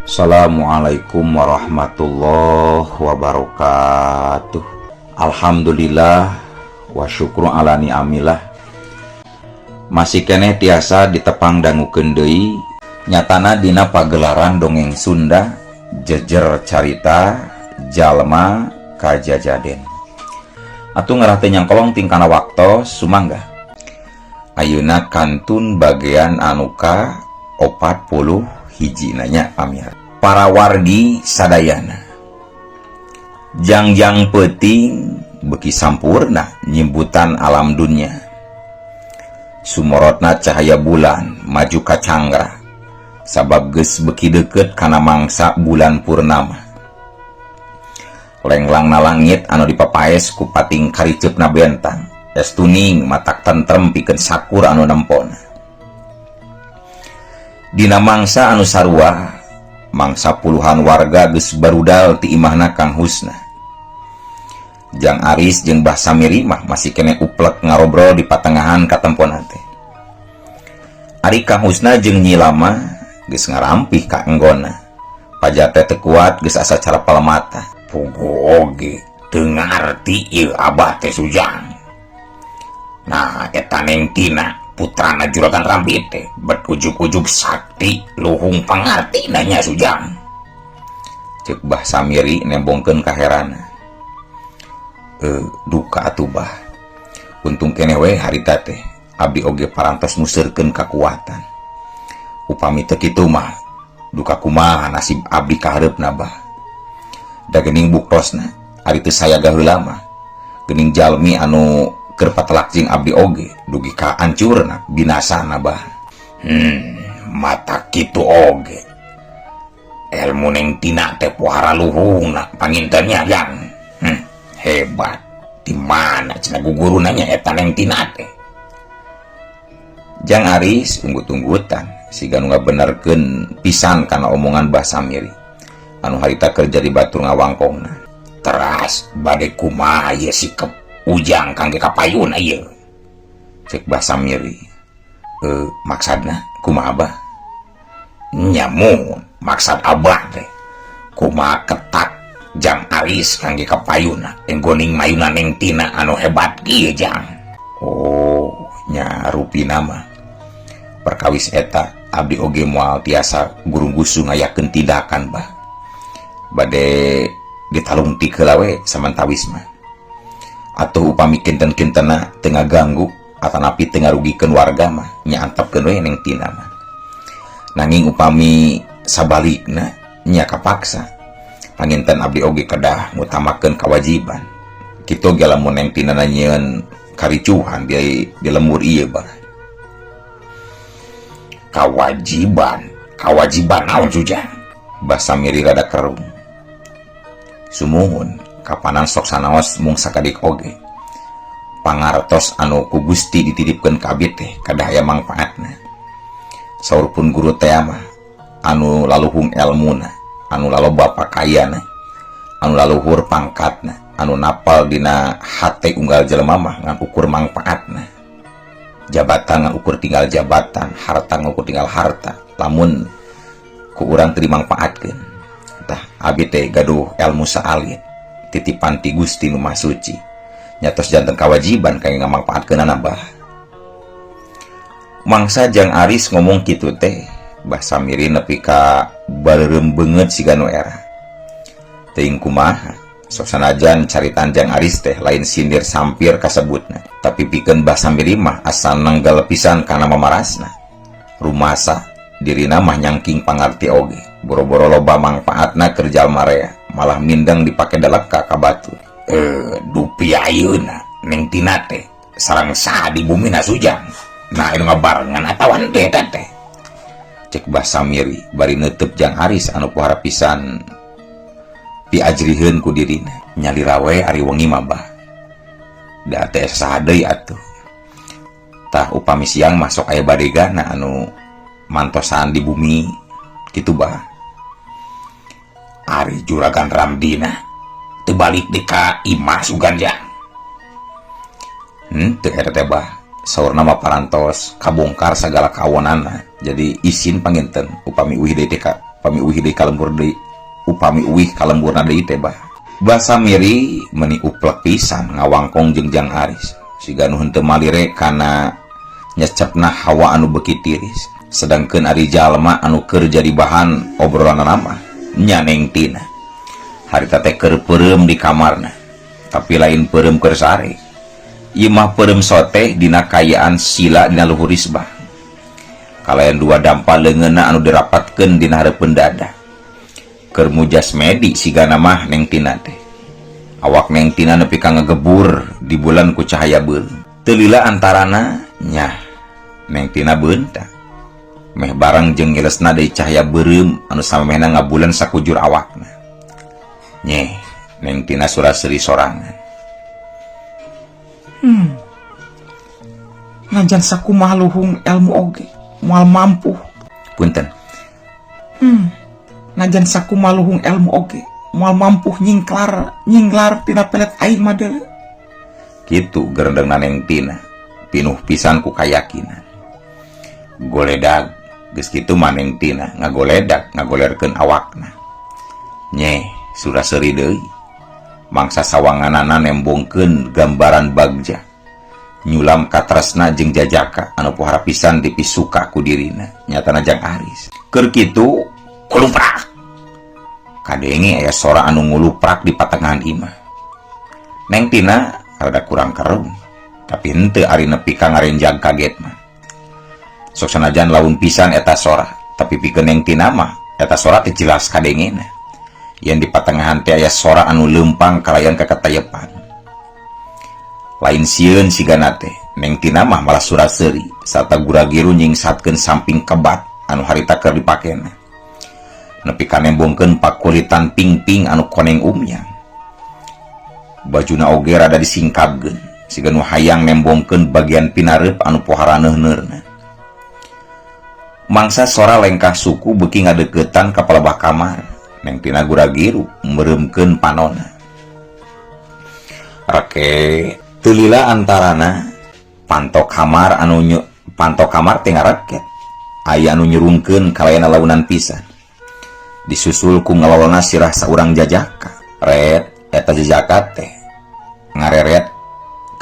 Assalamualaikum warahmatullahi wabarakatuh. Alhamdulillah wa syukru ala ni'amillah. Masih keneh tiasa ditepang dangukeun deui nyatana dina pagelaran dongeng Sunda jejer carita jalma kajajaden. Atuh ngarah teh nyangkolong tingkana waktos sumangga. Ayeuna kantun bagian anuka 40 hiji nanya pamir. Para wargi sadayana jangjang peuting beki sampurna nyimbutan alam dunia. Sumorotna cahaya bulan maju ka cangra sabab geus beki deukeut kana mangsa bulan purnama. Lenglangna langit anu dipapaes ku pating kariceupna bentang estuning matak tentrem pikeun sakur anu nempona. Dina mangsa anu sarua mangsa puluhan warga geus barudal ti imahna Kang Husna. Jang Aris jeung Bah Samiri mah masih kene uplek ngarobrol di patengahan katempona teh. Ari Kang Husna jeung Nyi Lama geus ngarampih ka enggona. Pajate teu kuat geus asa cara palemata. Pugu oge teu ngarti ieu abah teh Sujang. Nah, eta Neng Tina putrana Juragan Rambit teh berujuk-ujuk sakti luhung pangarti nanya Sujang. Cek Bah Samiri nembongkeun kaherana. Duka atuh Bah. Untung keneh we harita teh abdi oge parantos museureun kakuatan. Upami teu kitu mah duka kumaha nasib abdi ka hareupna Bah. Da geuning buktosna ari teu sayaga heula mah geuning jalmi anu keur patelak jeung abdi oge dugi ka hancurna binasana Bah. Mata kitu oge ilmu Neng Tina teh pohara luhungna pangintennya yang hebat. Di mana cenah guguruna nya eta Neng Tina teh. Jang Aris unggut-unggutan siga nu ngabenerkeun pisan kana omongan Bah Samiri anu harita kerja di batur ngawangkongna. Teras bade kumaha ye sikep Ujang kangge kapayuna ieu. Cek Bah Samiri. Maksudna kumaha Bah? Nyamun maksud abah teh kumaha ketak Jang Aris kangge kapayuna enggoning mayuna Neng Tina anu hebat kieu Jang. Oh, nya rupina mah perkawis eta abdi oge moal tiasa guru-gusu ngayakeun tindakan Bah. Bade ditalung ti heula we samantawis mah. Atuh upami kinten-kintena teu ngaganggu atanapi teu ngarugikeun warga mah nya antepkeun we Neng Tina mah. Nanging upami sabalikna nya kapaksa panginten abdi oge kedah ngutamakeun kawajiban. Kitu ge lamun Neng Tina nanyeun karicuhan di lemur ieu Bah. Kawajiban naon Sujang? Bah Samiri rada kerung. Sumuhun kapanan sok sanaos mung sakadik oge pangartos anu ku Gusti dititipkeun ka abdi teh kadah aya mangpaatna. Saurpun guru teh mah anu laluhung elmuna, anu laloba pakaiana, anu laluhur pangkatna, anu napal dina hate unggal jelema mah ngan ukur mangpaatna. Jabatan ngan ukur tinggal jabatan, harta ngan ukur tinggal harta. Lamun ku urang teu dimangpaatkeun tah abdi teh gaduh elmu saalit titipan ti Gusti nu Maha Suci nyatos janten kawajiban kangge ngamangpaatkeunana Bah. Mangsa Jang Aris ngomong kitu teh Bah Samiri nepi ka bareureum beungeut siga nu era. Teuing kumaha sok sanajan caritan Jang Aris teh lain sindir sampir kasebutna tapi pikeun Bah Samiri mah asa nanggal pisan kana mamarasna. Rumasa dirina mah nyangking pangarti oge boro-boro loba mangpaatna keur jalma rea malah mindeng dipake daleka ka batur. Dupi ayeuna Neng Tina teh sareng saha di bumina Sujang? Nah anu ngabarengan atawan teh eta teh. Cek Bah Samiri bari neuteub Jang Aris anu pohara pisan diajrieun ku dirina. Nyalira we ari wengi mah Bah. Da teh saha deui atuh. Tah upami siang masuk aya badegana anu mantosan di bumi kitu Bah. Ari Juragan Ramdina teu balik deui ka imah Sugan Jang. Teu eta teh Bah. Saur nama parantos kabongkar segala kawonana jadi izin panginten upami uih deui ka upami uih deui kalembur deui, upami uih kalemburna deui teh bah. Basa miri meuni uplek pisan ngawangkong jeung Jang Aris. Siga nu henteu malire kana nyecepna hawa anu beuki tiris. Sedangkeun ari jalma anu keur jadi bahan obrolanna mah nya Neng Tina. Harita teh keur peureum di kamarna. Tapi lain peureum keur sare. Ieu mah peureum sote dina kayaan sila dina luhur risbah. Kalayan dua dampa leungeunna anu dirapatkeun dina hareupeun dada. Keur mujas medi sigana mah Neng Tina teh. Awak Neng Tina nepi ka ngagebur di bulan ku cahaya beureum. Teu lila antarana nya Neng Tina beunta. Meh barang jeung ngiresna deui cahaya beureum anu samemehna ngabulan sakujur awakna. Nyeh, Neng Tina sura-seri sorangan. Ngajan sakumaha luhung ilmu oge moal mampu. Punten. Ngajan sakumaha luhung ilmu oge moal mampu nyinglar tina pelet aing mah deuleu. Kitu gerendengna Neng Tina. Pinuh pisan ku kayakinan. Goledag geus kitu mah Neng Tina ngagolerkeun awakna. Nyeh, sura-seri deui. Mangsa sawanganana nembongkeun gambaran bagja. Nyulam katresna jeung jajaka anu pohara pisan dipisuka ku dirina. Nyatana Jang Aris. Keur kitu kuluprak. Kadenge aya sora anu nguluprak di patengahan imah. Neng Tina rada kurang kerum. Tapi henteu ari nepi ka ngarenjang kaget mah. Sok sanajan laun pisan eta sora, tapi pikeun Neng Tina mah eta sora teh jelas kadengena. Yang di patengahan teh aya sora anu leumpang kalayan ka katayepan. Lain sieun sigana teh, Neng Tina mah malah sura-seri sarta gura-giru nyingsatkeun samping kebat anu harita keur dipakena. Nepi ka nembongkeun pakulitan ping-ping anu koneng umyang. Bajuna oge rada disingkapkeun, siga nu hayang nembongkeun bagian pinareup anu pohara neuneurna. Mangsa sora lengkah suku beuki ngadeuketan ka palebah kamar. Neng Tina gura-giru meuremkeun panonna. Rake teu lila antarana pantok kamar teh ngaraket. Aya anu nyerungkeun kalayana launan pisan. Disusul ku ngelolona sirah saurang jajaka. Red eta jajaka teh ngareret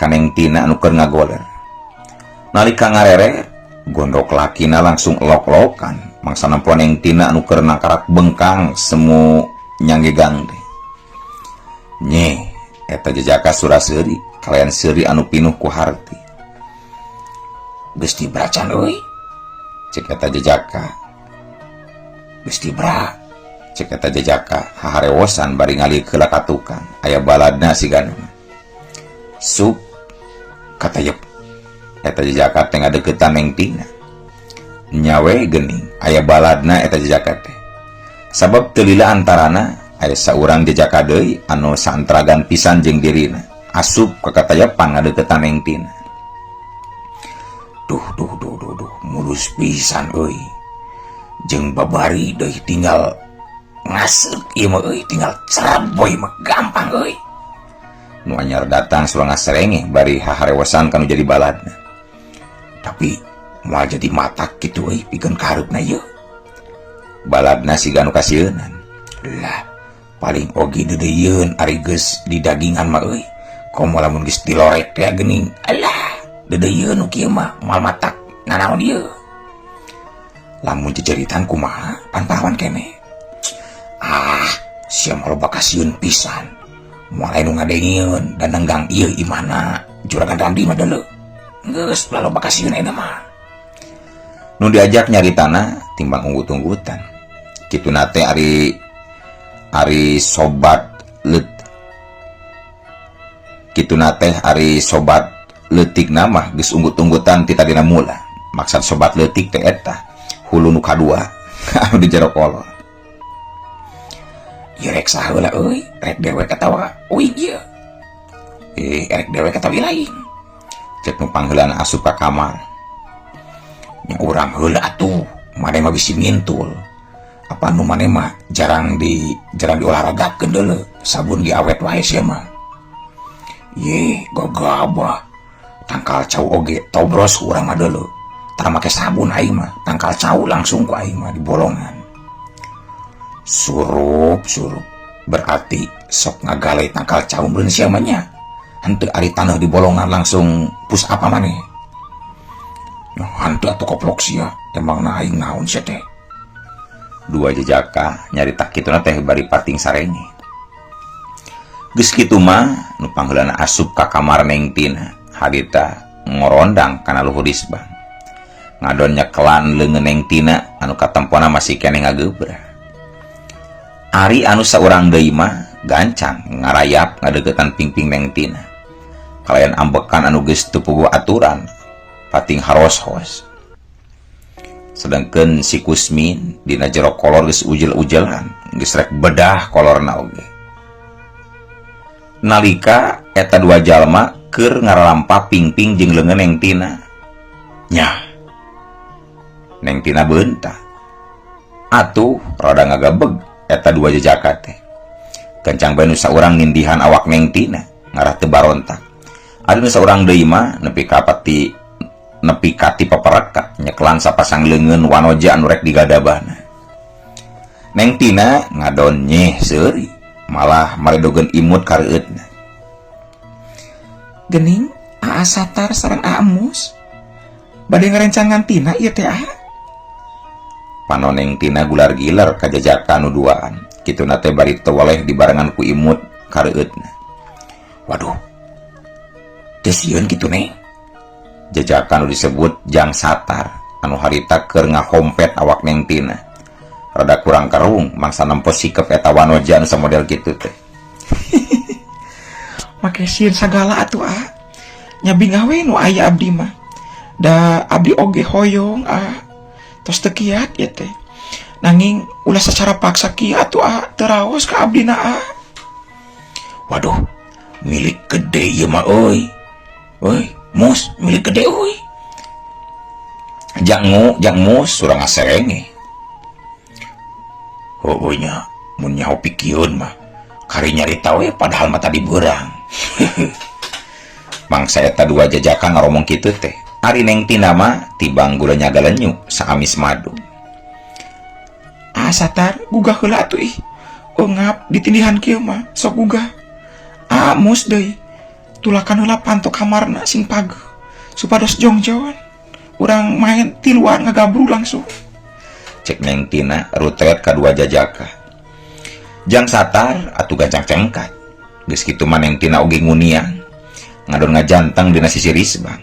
ka Neng Tina anu keur ngagoler. Nalika ngareret, gondok lakina langsung elok-elokan. Mangsa nampo Neng Tina anu keur nangkarak bengkang semu nyanggegang teh. Nyeh, eta jajaka sura-seri kalayan seuri anu pinuh ku harti. Geus dibracan euy, cek eta jajaka. Geus dibra, cek eta jajaka haharewosan bari ngalih heula ka tukang. Aya baladna sigana. Sup katayep. Eta jajaka teh ngadeuketan Neng Tina. Nyawe geuning aya baladna eta jajaka teh. Sabab teu lila antarana aya saurang jajaka deui anu saantragan pisan jeung dirina. Asup ka katayepan ngadeuketan Neng Tina. Duh, mulus pisan euy. Jeung babari deui tinggal ngaseuk ieu mah euy, tinggal ceraboy mah gampang euy. Nu anyar datang surang ngaserenge bari haharewasan kanu jadi baladna. Tapi moal jadi matak kitu euy pikeun kahareupna ieu. Baladna siga anu kasieun. Lah, paling oge deudeuyeun ari geus di dagingan mah euy. Komo lamun geus dilorek teh geuning. Alah, deudeuyeun nu kieu mah moal matak nanaon ieu. Lamun jejeritan kumaha pan pahawan keneh. Sia mah loba kasieun pisan. Moal anu ngadengieun dan nenggang ieu imahna juragan Randi mah deuleu. Geus loba kasieun eta mah. Nu diajak nyaritana timbang unggut-unggutan. Kituna teh ari sobat leutik mah geus unggut-unggutan ti tadina mula. Maksud sobat leutik teh eta hulu nu kadua anu di jero kolor. Ieu rek saheula euy, rek dewe katawa uing ieu. Rek dewe katawi lain. Cek nu pangheulana asup ka kamar. Nya urang heula atuh, maneh mah bisi ngintul. Apa nu maneh mah jarang diolahragakeun deuleu, sabun ge awet wae sia mah. Ye, gagabah. Tangkal cau oge tobros urang mah deuleu. Tara make sabun aing mah, tangkal cau langsung ku aing mah di bolongan. Surup berarti sok ngagalai tangkal caum beun siamanya. Henteu ari tanah di bolongan langsung pus apa maneh. Nah, henteu atuh koplok sia, emang aing naon sia teh. Dua jejaka nyarita kituna teh bari pating sarenge. Geus kitu mah nu pangheulana asup ka kamar Neng Tina, harita ngorondang kana luhur isbang. Ngadon nyekelan leungeun Neng Tina anu katempona masih keneh ngageubra. Ari anu saurang deui mah gancang ngarayap ngadeuketan pingping Neng Tina. Kalayan ambekan anu geus teu puguh aturan, pating haros-hos. Sedangkeun si Kusmin dina jero kolor geus ujel-ujelan, geus rek bedah kolorna oge. Nalika eta dua jalma keur ngaralampa pingping jeung leungeun Neng Tina. Nyah. Neng Tina beunta. Atuh rada ngagabeg eta dua jejaka teh. Kencang bae nu saurang nindihan awak Neng Tina ngarah teu barontak. Ari nu saurang deui mah nepi ka ti papareka nyeklan sapasang leungeun wanoja anu rek digadabahna. Neng Tina ngadon nyeh seuri, malah maredogeun imut ka reueutna. Gening Aa Satar sareng Aa Mus bade ngarencangan tina ieu teh Pano Neng Tina gular-gilar ka jajaka anu duaan. Kituna teh bari teu waleh dibarengan ku imut ka reueutna. Waduh. Teu sieun kitu Neng. Jajaka anu disebut Jang Satar anu harita keur ngahompet awak Neng Tina. Rada kurang karung mangsa nempo sikep eta wanoja anu samodel kitu teh. make sieun sagala atuh nya bingah we nu aya abdi mah. Da abdi oge hoyong tos teu kiat ieu teh. Nanging ulah secara paksa kieu atuh teu raos ka abdina Waduh, milik gede ieu mah euy. Euy, Mus, milik gede euy. Jang Mus surang ngaserenge. Heueuy nya, mun nyaho pikieun mah kari nyarita we padahal mah tadi beurang. Mangsa eta dua jajaka ngaromong kitu teh. Ari Neng Tina mah tibang gulanya galenyu saamis madu. Satar gugah heula atuh ih. Ngap ditindihan kieu mah sok gugah. Mus deui. Tulakan heula pantok kamarna sing pageuh supados jongjon. Urang main ti luar ngagabru langsung. Cek Neng Tina rutret kadua jajaka. Jang Satar atuh gancang cengkat. Geus kitu mah Neng Tina oge nguniang. Ngadon ngajanteng dina sisi risbang.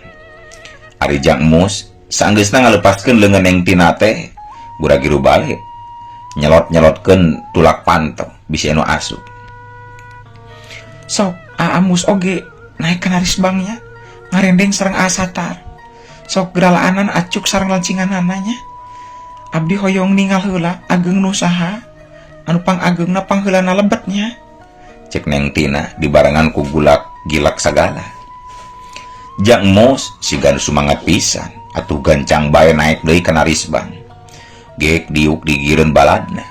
Ari Jang Mus saenggeusna ngalepaskeun leungeun Neng Tina teh buragiru balik nyelot-nyelotkeun tulak pantau bisi anu asup. Sok Mus oge naik kana risbangnya ngarendeng sareng Satar. Sok geralaanan acuk sareng lancinganana nya. Abdi hoyong ningal heula ageng nu saha anu pangageungna pangheulana lebetnya. Cek Neng Tina dibarengan ku gilak sagala. Jang Mus siga sumangat pisan atuh gancang bae naik deui kana risbang. Geek diuk digireun baladna.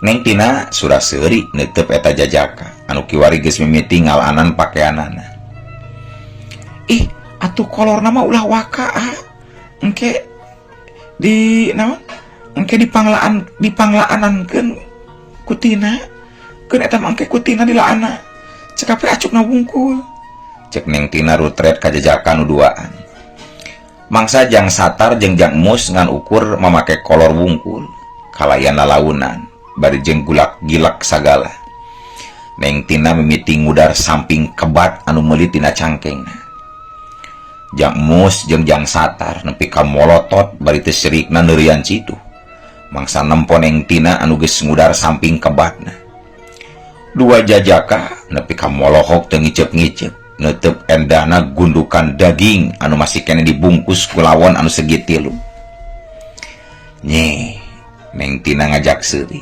Neng Tina surah seuri neuteup eta jajaka anu kiwari geus mimiti ngalanan pakeanana. Ih, atuh kolorna mah ulah waka engke di naon? Engke dipanglaanankeun ku tina. Keun eta mah engke ku tina dilaana. Cekape acukna wungkul. Cek Neng Tina rutret ka jajaka nu duaan. Mangsa Jang Satar jeung Jang Mus ngan ukur mamake kolor wungkul. Kalayan lalaunan bari jeung gilak sagala. Neng Tina mimiti ngudar samping kebat anu meuli tina cangkengna. Jang Mus jeung Jang Satar nepi ka molotot bari teu sirikna neurian citu. Mangsa nempo Neng Tina anu geus ngudar samping kebatna. Dua jajaka nepi ka molohok teu ngicep-ngicep. Neuteuk endahna gundukan daging anu masih kene dibungkus ku lawon anu segi 3. Nyeh, Neng Tina ngajak seuri.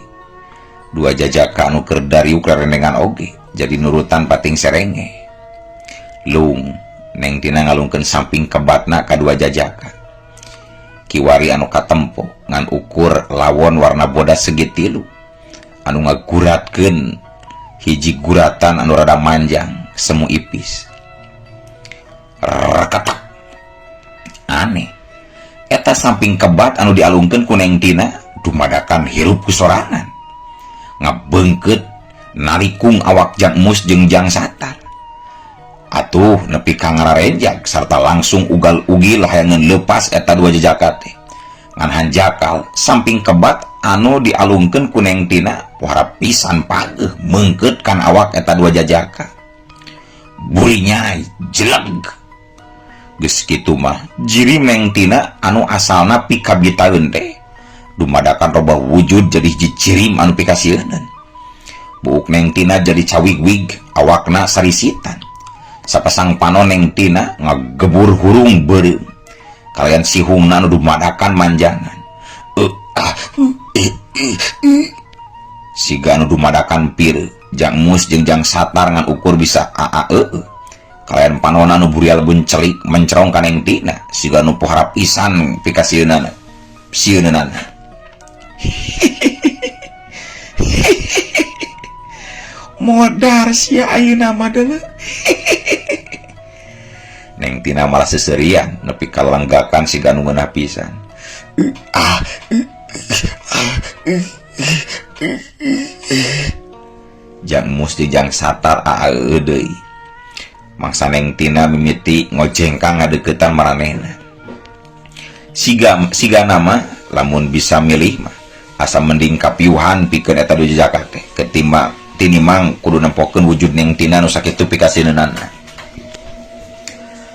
Dua jajaka anu keur dariuk larendengan oge jadi nurutan pating serenge. Lung, Neng Tina ngalungkeun samping kebatna ka dua jajaka. Kiwari anu katempo ngan ukur lawon warna bodas segi 3 anu ngaguratkeun hiji guratan anu rada manjang semu ipis. Rakatak. Aneh. Eta samping kebat anu dialungkeun ku Neng Tina dumadakan hirup ku sorangan. ngabengket nalikung awak Jang Mus jeung Jang Satar. Atuh nepi ka ngararenjag sarta langsung ugal-ugi layangan lepas eta dua jajaka teh. Ngan hanjakal samping kebat anu dialungkeun ku Neng Tina pohara pisan pageuh meungkeut kan awak eta dua jajaka. Buri nyai jeleg. Geus kitu mah jiri Neng Tina anu asalna pikabitaeun teh dumadakan robah wujud jadi jicirim anu pikasieun. Buuk Neng Tina jadi cawig-wig awakna sarisitan. Sapasang panon Neng Tina ngagebur hurung beureum kalian sihungna anu dumadakan manjangan. Siga anu dumadakan pir Jang Mus jeung Jang Satar ngan ukur bisa kalian panon anu burial buncelik mencerong ka Neng Tina siga anu pohara pisan pikasieunana sieunana. Modar sia ayeuna mah deuleu. Neng Tina malah seserian nepi ka lenggakan siga anu ngeunah pisan. Jang Mus jeung Jang Satar deui. Mangsa Neng Tina mimiti ngojengkang ngadeuketan maranehna. Siga nama lamun bisa milih mah asa mending kapiuhan pikeun eta dua jajaka teh tinimang kudu nempokeun wujud Neng Tina nu sakitu pikasieunana.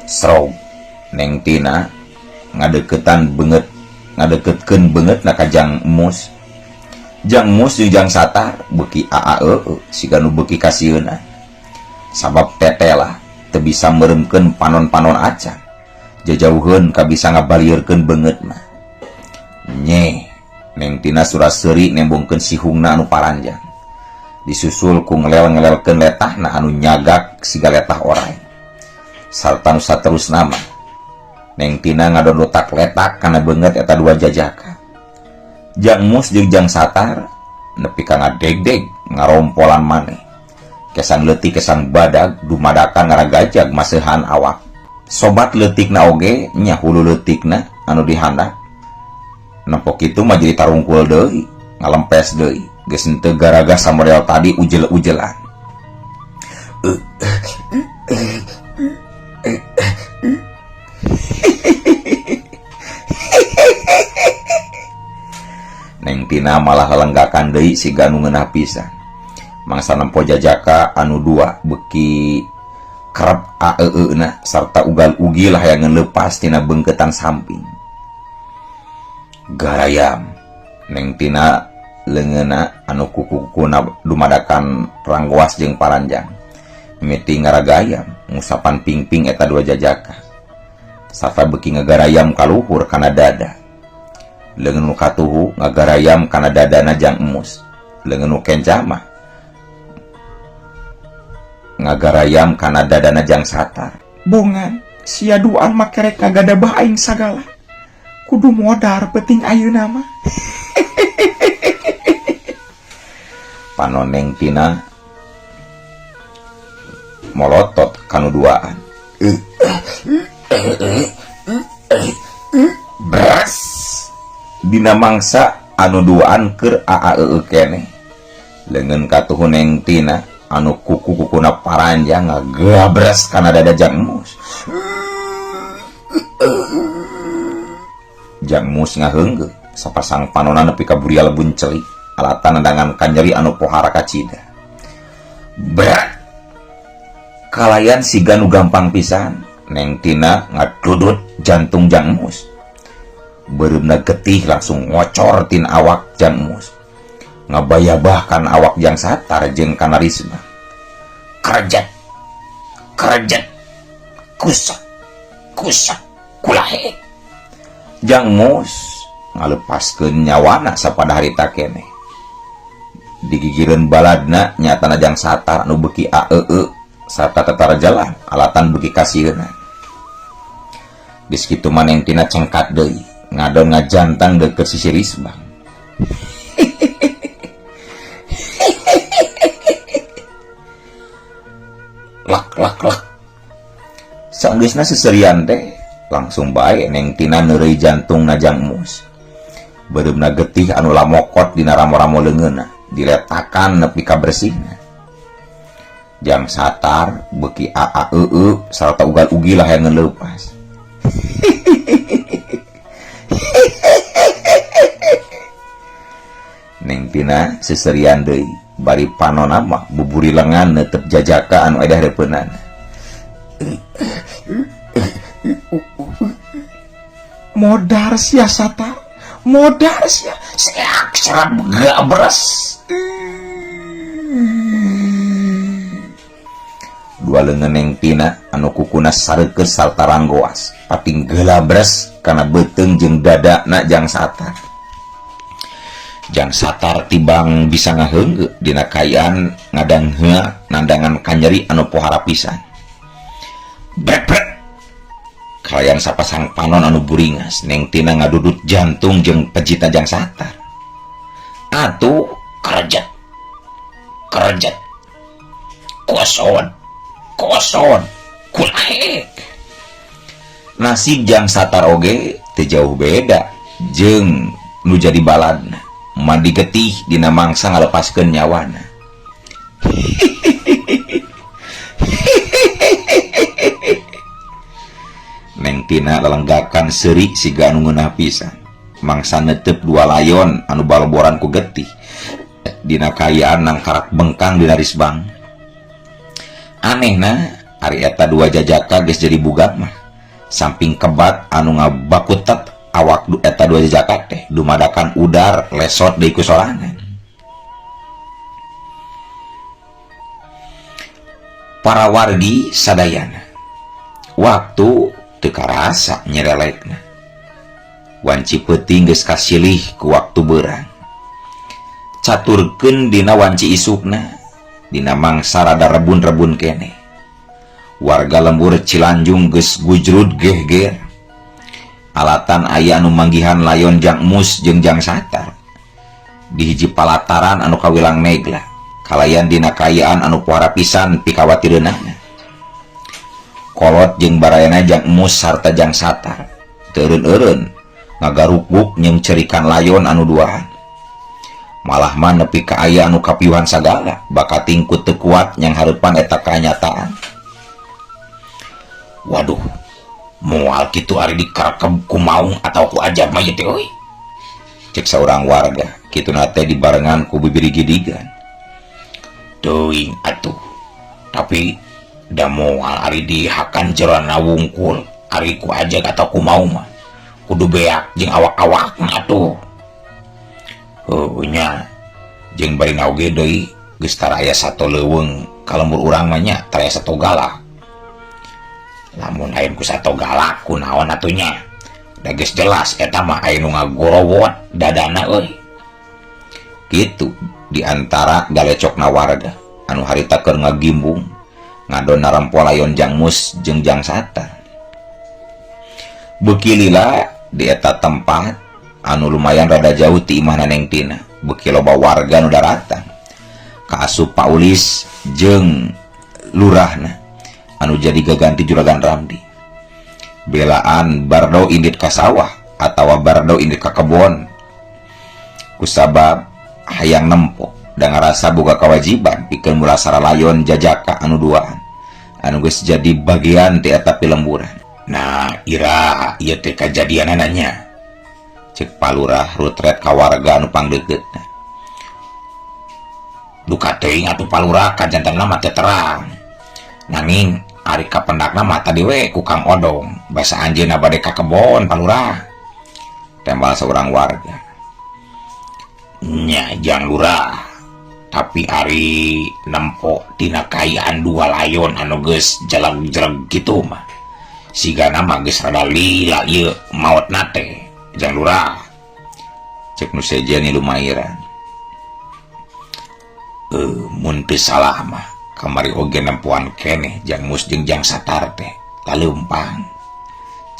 Srog Neng Tina ngadeukeutkeun beungeut na ka Jang Mus. Jang Mus jeung Jang Satar beuki siga nu beuki kasieuna. Sabab teteh lah teu bisa meuremkeun panon-panon acan. Jajauheun ka bisa ngabalieurkeun beungeut mah. Nye Neng Tina sura-seuri nembongkeun sihungna anu paranjang. Disusul ku ngelel-ngelelkeun letahna anu nyagak siga letah oray. Sarta nu saterusna mah Neng Tina ngadondotak letak kana beungeut eta dua jajaka. Jang Mus jeung Jang Satar nepi ka ngadegdeg ngarompolan maneh. Kesan leutik kesan badag dumadakan ngaragajag maseuhan awak. Sobat leutikna oge nya hulu leutikna anu dihandap. Nempo kitu mah jadi tarungkul deui, ngalempes deui. Geus henteu garaga samodel tadi ujel-ujelan. Neng Tina malah lenggakan deui siga nu ngeunah pisan. Mangsa nempo jajaka anu dua beuki kerep aeueuna sarta ugal-ugi layangan leupas tina beungkeutan samping. Garayam Neng Tina leungeunna anu kuku-kukuna dumadakan ranggoas jeung paranjang. Mimiti ngaragayam ngusapan pingping eta dua jajaka. Sarta beuki ngagarayam ka luhur kana dada. Leungeun nu katuhu ngagarayam kana dadana Jang Mus. Leungeun nu kencah mah ngagarayam kana dadana Jang Satar. Bongan sia duaan mah kerek kagadabah aing sagala. Kudu modar penting ayeuna mah. Panon Neng Tina molotot kanu duaan. Bras dina mangsa anu duaan keur keneh. Leungeun katuhu Neng Tina anu kuku-kukuna paranjang ngagabras kana dada Jang Mus. Jang Mus ngaheunggeuh sapasang panonna nepi ka burial buncelik alatan nandangan kanyeri anu pohara kacida. Berat kalayan siga nu gampang pisan Neng Tina ngadudut jantung Jang Mus. Beureumna getih langsung ngocor tin awak Jang Mus. Ngabayabahkan awak Jang Satar jeung kana risna. Kerjet kusak kulahe. Jang Mus ngalepaskeun nyawana sapada harita keneh. Digigireun baladna nyatana Jang Satar anu beuki sarta tetara jalan alatan beuki kasieuna. Geus kitu mah Neng Tina cengkat deui, ngadon ngajantang deukeut sisi risbang. Lak. Sanggeusna seserian teh langsung bae Neng Tina neureuy jantungna Jang Mus. Beureumna getih anu lamokot dina ramo-ramo leungeunna. diletakan nepi ka bersihna. Jang satar beki sarta ugal-ugi lah yang ngelepas. Neng Tina seserian deui bari panonna mah buburi lengan netep jajaka anu aya hareupeunana. Modar sia satar, modar sia seak serap gabres. Dua leungeun Neng Tina anu kukuna sareukeus sarta ranggoas pating gelabres kana beuteung jeung dadana jang satar. Jang satar tibang bisa ngaheungge dina kayaan ngadangheua nandangan kanyeri anu pohara pisan. Brek kalayan sapasang panon anu buringas Neng Tina ngadudut jantung jeung pejita jang satar. Atuh kerjet kosong kulahek. Nasib jang satar oge teu jauh beda jeung nu jadi baladna mandi getih dina mangsa ngalepaskeun nyawana. Neng Tina lalenggakan seuri siga anu ngeunah pisan. Mangsa netep dua layon anu baloboran ku getih dina kayaan nang karak bengkang dina risbang. Anehna ari eta dua jajaka geus jadi budak mah samping kebat anu ngabakutet awak eta dua jajaka teh dumadakan udar lesot deui ku sorangan. Para wargi sadayana waktu teu karasa nyerelekna. Wanci peuting geus kasilih ku waktu beurang. Caturkeun dina wanci isukna dina mangsa rada rebun-rebun kene. Warga lembur Cilanjung geus gujrud gehger. Alatan aya anu manggihan layon jang mus jeung jang satar. Di hiji palataran anu kawilang megla, kalayan dina kayaan anu pohara pisan pikawatireunana. Kolot jeung barayana jang mus sarta jang satar teu eureun-eureun ngagarukbuk nyeng cerikan layon anu duaan. Malah mah nepi ka aya anu kapiuhan sagala bakat tingkut teu kuat nyang hareupan eta kanyataan. Waduh, moal kitu ari dikarekeb ku maung atau ku ajab mah teh euy. Cek saurang warga, kituna teh dibarengan ku bibiri gidigan. Teuing atuh. Tapi da moal ari dihakan jerona wungkul, ari ku ajag atau ku maung mah kudu beak jeung awak-awakna atuh. Nya jeung bari naoge deui geus taraya sato leuweung kalembur urang mah nya taraya sato galak. Lamun ayeun ku sato galak kunaon atuh nya? Da geus jelas eta mah aya nu ngagorowot dadana euy. Kitu di antara galecokna warga anu harita keur ngagimbung ngadonna rempo layon jang mus jeung jang satar. Beuki lila di eta tempat anu lumayan rada jauh ti imahna Neng Tina beuki loba warga nu daratang kaasup Paulis jeung lurahna anu jadi gaganti Juragan Ramdi. Belaan bardo indit ka sawah atawa bardo indit ka kebon kusabab hayang nempo da ngarasa boga kewajiban pikeun mulasara layon jajaka anu duaan anu geus jadi bagian ti eta pilemburan. Nah ira ieu teh kajadianana nya cek palurah rutret ka warga anu pangdeukeutna. Duka teuing atuh palurah kajantenna mah teu terang. Nanging ari kapendakna mah tadi we ku Kang Odong, basa anjeunna bade ka kebon palurah. Tembal seorang warga. Nya jang lurah. Tapi ari nempo tina kayaan dua layon anu geus jeleg-jeleg kitu mah. Sigana mah geus rada lila ieu maotna teh. Jang lurah cek nu sejani lumairan. Mun teu salah mah kamari oge nempuan keneh jang mus jeung jang satar teh laleumpang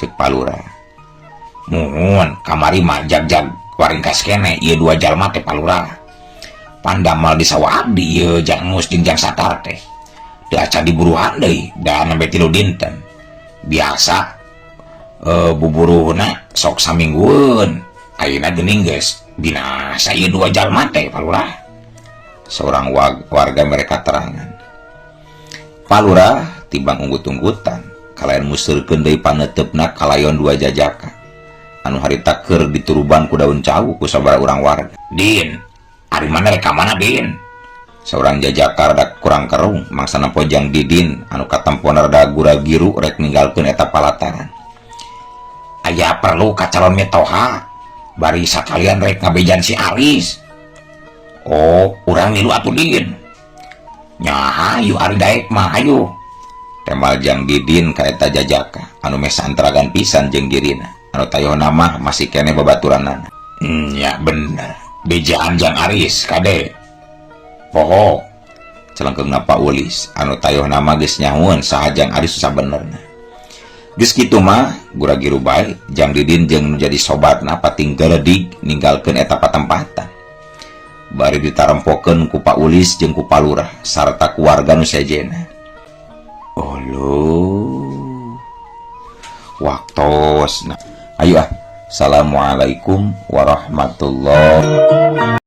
cek palurah. Muhun kamari mah jag-jag waringkas keneh ieu dua jalma teh palurah. Pandamal di sawah abdi ieu jang mus jeung jang satar teh teu acan diburuhan deui da nembe 3 dinten. Biasa buburuhna sok saminggueun ayeuna geuning geus binasa ieu dua jalma teh palurah. seorang warga mereka terangan. Pak Lurah tibang unggut-unggutan kalayan musirkeun deui panetepna kalayon dua jajaka anu harita keur dituruban ku daun cawu ku sabaraha urang warga. Din, ari mana rek ka mana Din? Seorang jajaka rada kurang kerung mangsana pojang Didin anu katempona rada gura-giru rek ninggalkeun eta palataran. Aya perlu ka calon metoha bari sakalian rek ngabejan si Aris. Oh, urang nilu atuh Din. Nya hayu ari daek mah hayu. Temal Jang Didin ka eta jajaka anu meh santragan pisan jeung dirina anu tayohna mah masih keneh babaturanana. Ya bener, bejaan Jang Aris kade. Poho celengkeungna Pak Ulis anu tayohna mah geus nyahoeun saha Jang Aris sabenerna. Geus kitu mah gura-giru bae Jang Didin jeung nu jadi sobatna pating geuredig ninggalkeun eta patempatan. Bari ditarempokeun ku Pak Ulis jeung ku Pak Lurah sarta ku warga nu sejena. Uluh, waktosna. Ayo Assalamualaikum warahmatullahi